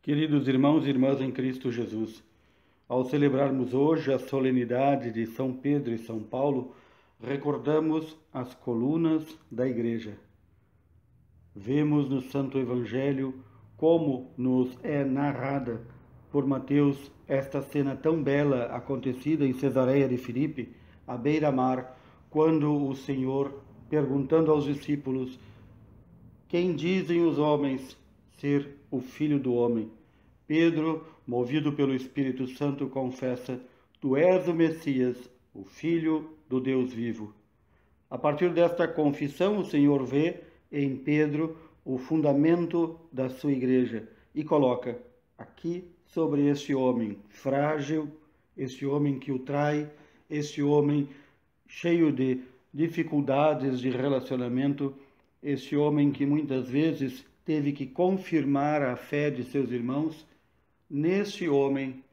Queridos irmãos e irmãs em Cristo Jesus, ao celebrarmos hoje a solenidade de São Pedro e São Paulo, recordamos as colunas da Igreja. Vemos no Santo Evangelho como nos é narrada por Mateus esta cena tão bela acontecida em Cesareia de Filipe, à beira-mar, quando o Senhor, perguntando aos discípulos: quem dizem os homens ser o Filho do Homem? Pedro, movido pelo Espírito Santo, confessa: Tu és o Messias, o Filho do Deus vivo. A partir desta confissão, o Senhor vê em Pedro o fundamento da sua igreja e coloca aqui sobre este homem frágil, este homem que o trai, este homem cheio de dificuldades de relacionamento, este homem que muitas vezes teve que confirmar a fé de seus irmãos. Neste homem,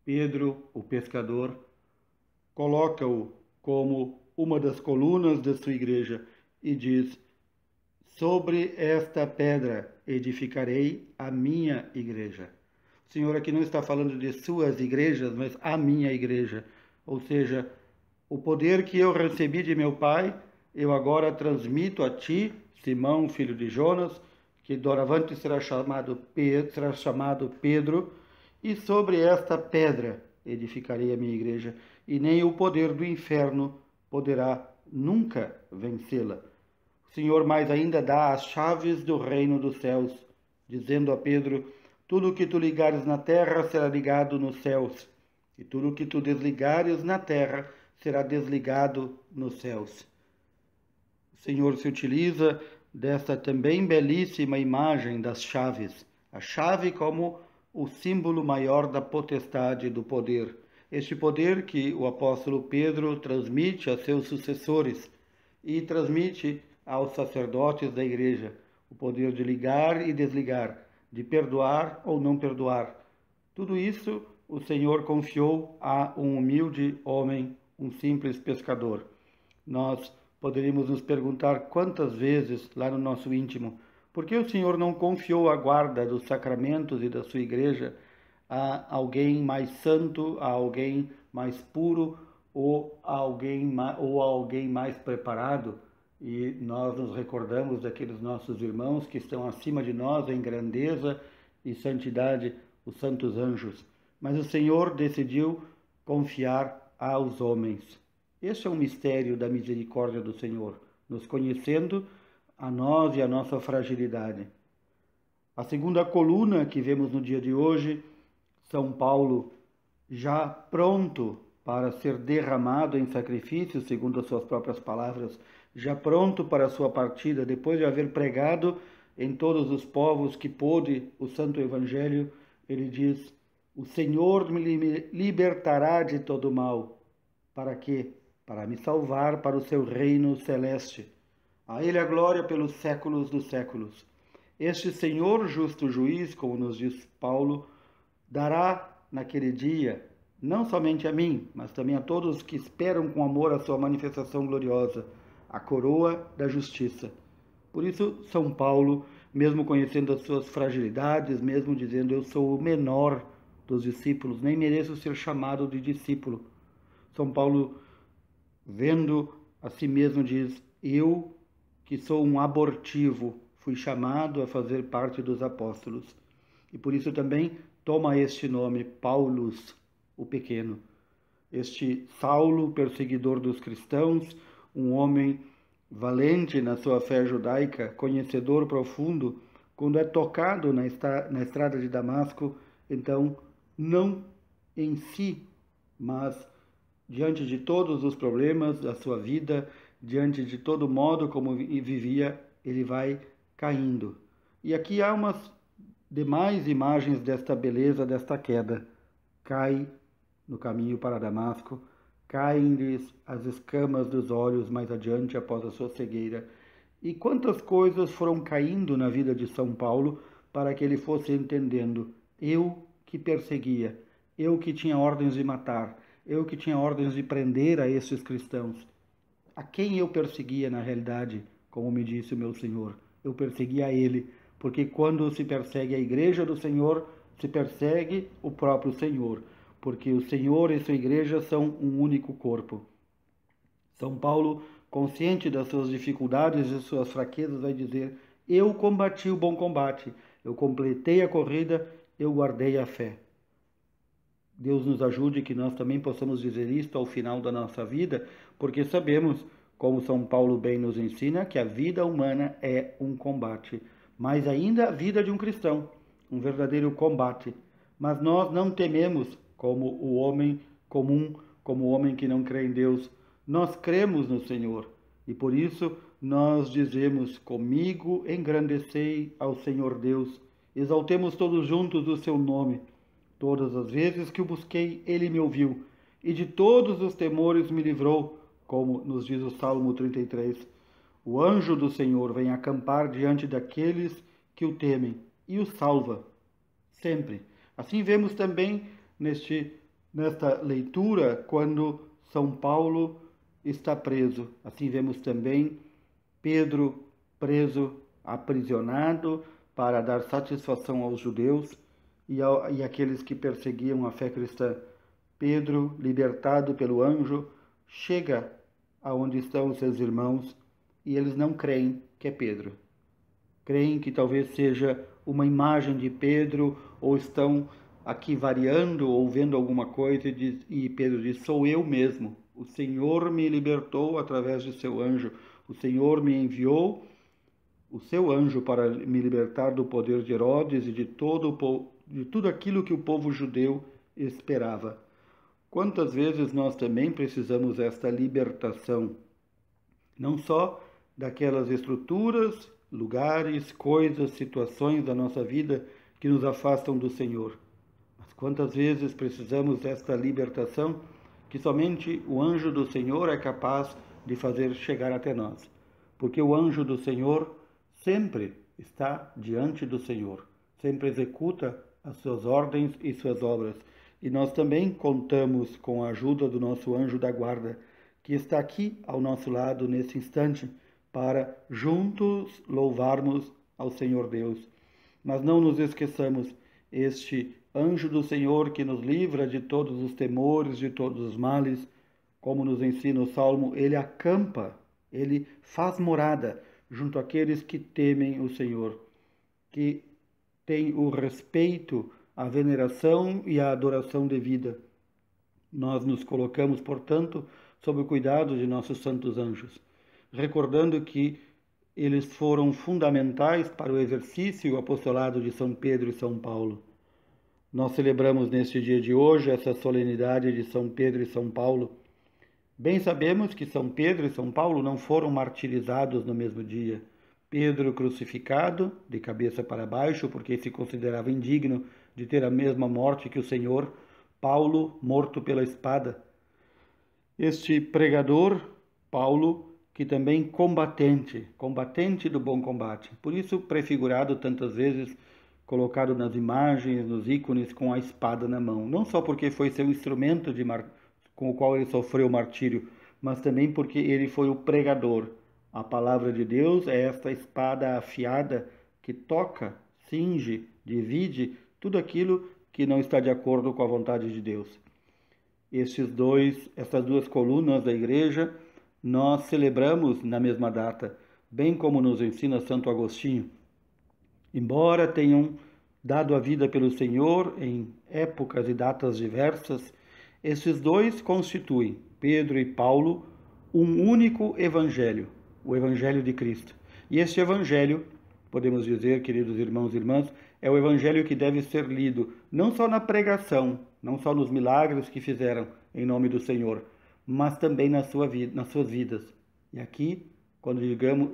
Pedro, o pescador, coloca-o como uma das colunas da sua igreja e diz: sobre esta pedra edificarei a minha igreja. O Senhor aqui não está falando de suas igrejas, mas a minha igreja. Ou seja, o poder que eu recebi de meu Pai, eu agora transmito a ti, Simão, filho de Jonas, que doravante será chamado Pedro, e sobre esta pedra edificarei a minha igreja, e nem o poder do inferno poderá nunca vencê-la. O Senhor mais ainda dá as chaves do reino dos céus, dizendo a Pedro: tudo o que tu ligares na terra será ligado nos céus, e tudo o que tu desligares na terra será desligado nos céus. O Senhor se utiliza desta também belíssima imagem das chaves, a chave como o símbolo maior da potestade, do poder. Este poder que o apóstolo Pedro transmite a seus sucessores e transmite aos sacerdotes da igreja, o poder de ligar e desligar, de perdoar ou não perdoar. Tudo isso o Senhor confiou a um humilde homem, um simples pescador. Nós poderíamos nos perguntar quantas vezes, lá no nosso íntimo, por que o Senhor não confiou a guarda dos sacramentos e da sua igreja a alguém mais santo, a alguém mais puro ou a alguém mais preparado? E nós nos recordamos daqueles nossos irmãos que estão acima de nós em grandeza e santidade, os santos anjos. Mas o Senhor decidiu confiar aos homens. Este é um mistério da misericórdia do Senhor, nos conhecendo a nós e a nossa fragilidade. A segunda coluna que vemos no dia de hoje, São Paulo, já pronto para ser derramado em sacrifício, segundo as suas próprias palavras, já pronto para a sua partida, depois de haver pregado em todos os povos que pôde o Santo Evangelho, ele diz: o Senhor me libertará de todo mal. Para quê? Para me salvar para o seu reino celeste. A ele a glória pelos séculos dos séculos. Este Senhor justo juiz, como nos diz Paulo, dará naquele dia, não somente a mim, mas também a todos que esperam com amor a sua manifestação gloriosa, a coroa da justiça. Por isso, São Paulo, mesmo conhecendo as suas fragilidades, mesmo dizendo: eu sou o menor dos discípulos, nem mereço ser chamado de discípulo, São Paulo, vendo a si mesmo, diz: eu, que sou um abortivo, fui chamado a fazer parte dos apóstolos. E por isso também toma este nome, Paulus, o pequeno. Este Saulo, perseguidor dos cristãos, um homem valente na sua fé judaica, conhecedor profundo, quando é tocado na estrada de Damasco, então, não em si, mas diante de todos os problemas da sua vida, diante de todo modo como vivia, ele vai caindo. E aqui há umas demais imagens desta beleza, desta queda. Cai no caminho para Damasco, caem-lhes as escamas dos olhos mais adiante após a sua cegueira. E quantas coisas foram caindo na vida de São Paulo para que ele fosse entendendo: eu que perseguia, eu que tinha ordens de matar, eu que tinha ordens de prender a esses cristãos. A quem eu perseguia na realidade, como me disse o meu Senhor? Eu perseguia a ele, porque quando se persegue a igreja do Senhor, se persegue o próprio Senhor, porque o Senhor e sua igreja são um único corpo. São Paulo, consciente das suas dificuldades e suas fraquezas, vai dizer: eu combati o bom combate, eu completei a corrida, eu guardei a fé. Deus nos ajude que nós também possamos dizer isto ao final da nossa vida, porque sabemos, como São Paulo bem nos ensina, que a vida humana é um combate, mas ainda a vida de um cristão, um verdadeiro combate. Mas nós não tememos como o homem comum, como o homem que não crê em Deus. Nós cremos no Senhor e por isso nós dizemos: comigo engrandecei ao Senhor Deus, exaltemos todos juntos o seu nome. Todas as vezes que o busquei, ele me ouviu, e de todos os temores me livrou, como nos diz o Salmo 33. O anjo do Senhor vem acampar diante daqueles que o temem e o salva, sempre. Assim vemos também nesta leitura, quando São Paulo está preso. Assim vemos também Pedro preso, aprisionado, para dar satisfação aos judeus e aqueles que perseguiam a fé cristã. Pedro, libertado pelo anjo, chega aonde estão os seus irmãos e eles não creem que é Pedro. Creem que talvez seja uma imagem de Pedro, ou estão aqui variando ou vendo alguma coisa, e Pedro diz: sou eu mesmo. O Senhor me libertou através de seu anjo. O Senhor me enviou o seu anjo para me libertar do poder de Herodes e de tudo aquilo que o povo judeu esperava. Quantas vezes nós também precisamos desta libertação, não só daquelas estruturas, lugares, coisas, situações da nossa vida que nos afastam do Senhor, mas quantas vezes precisamos desta libertação que somente o anjo do Senhor é capaz de fazer chegar até nós, porque o anjo do Senhor sempre está diante do Senhor, sempre executa as suas ordens e suas obras. E nós também contamos com a ajuda do nosso anjo da guarda, que está aqui ao nosso lado nesse instante, para juntos louvarmos ao Senhor Deus. Mas não nos esqueçamos, este anjo do Senhor que nos livra de todos os temores, de todos os males, como nos ensina o Salmo, ele acampa, ele faz morada junto àqueles que temem o Senhor, que têm o respeito, a veneração e a adoração devida. Nós nos colocamos, portanto, sob o cuidado de nossos santos anjos, recordando que eles foram fundamentais para o exercício e o apostolado de São Pedro e São Paulo. Nós celebramos neste dia de hoje essa solenidade de São Pedro e São Paulo. Bem sabemos que São Pedro e São Paulo não foram martirizados no mesmo dia. Pedro crucificado, de cabeça para baixo, porque se considerava indigno de ter a mesma morte que o Senhor. Paulo, morto pela espada. Este pregador, Paulo, que também combatente do bom combate. Por isso, prefigurado tantas vezes, colocado nas imagens, nos ícones, com a espada na mão. Não só porque foi seu instrumento com o qual ele sofreu o martírio, mas também porque ele foi o pregador. A palavra de Deus é esta espada afiada que toca, cinge, divide tudo aquilo que não está de acordo com a vontade de Deus. Essas duas colunas da igreja nós celebramos na mesma data, bem como nos ensina Santo Agostinho. Embora tenham dado a vida pelo Senhor em épocas e datas diversas, esses dois constituem, Pedro e Paulo, um único evangelho, o Evangelho de Cristo. E este evangelho, podemos dizer, queridos irmãos e irmãs, é o evangelho que deve ser lido não só na pregação, não só nos milagres que fizeram em nome do Senhor, mas também nas suas vidas. E aqui, quando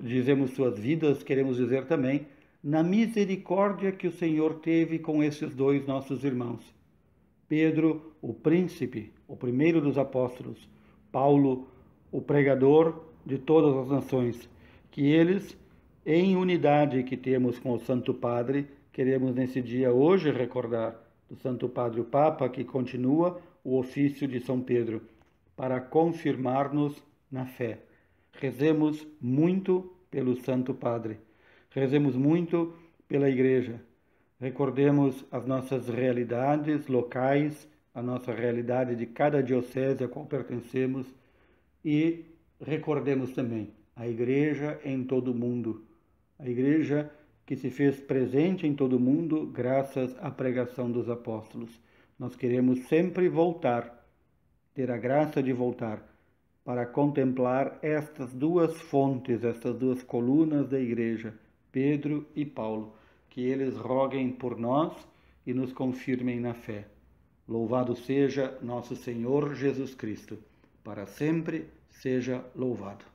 dizemos suas vidas, queremos dizer também na misericórdia que o Senhor teve com esses dois nossos irmãos. Pedro, o príncipe, o primeiro dos apóstolos, Paulo, o pregador de todas as nações, que eles, em unidade que temos com o Santo Padre, queremos nesse dia hoje recordar do Santo Padre o Papa, que continua o ofício de São Pedro, para confirmar-nos na fé. Rezemos muito pelo Santo Padre, rezemos muito pela Igreja, Recordemos as nossas realidades locais, a nossa realidade de cada diocese a qual pertencemos e recordemos também a Igreja em todo o mundo, a Igreja que se fez presente em todo o mundo graças à pregação dos apóstolos. Nós queremos sempre voltar, ter a graça de voltar para contemplar estas duas fontes, estas duas colunas da Igreja, Pedro e Paulo, que eles roguem por nós e nos confirmem na fé. Louvado seja nosso Senhor Jesus Cristo, para sempre seja louvado.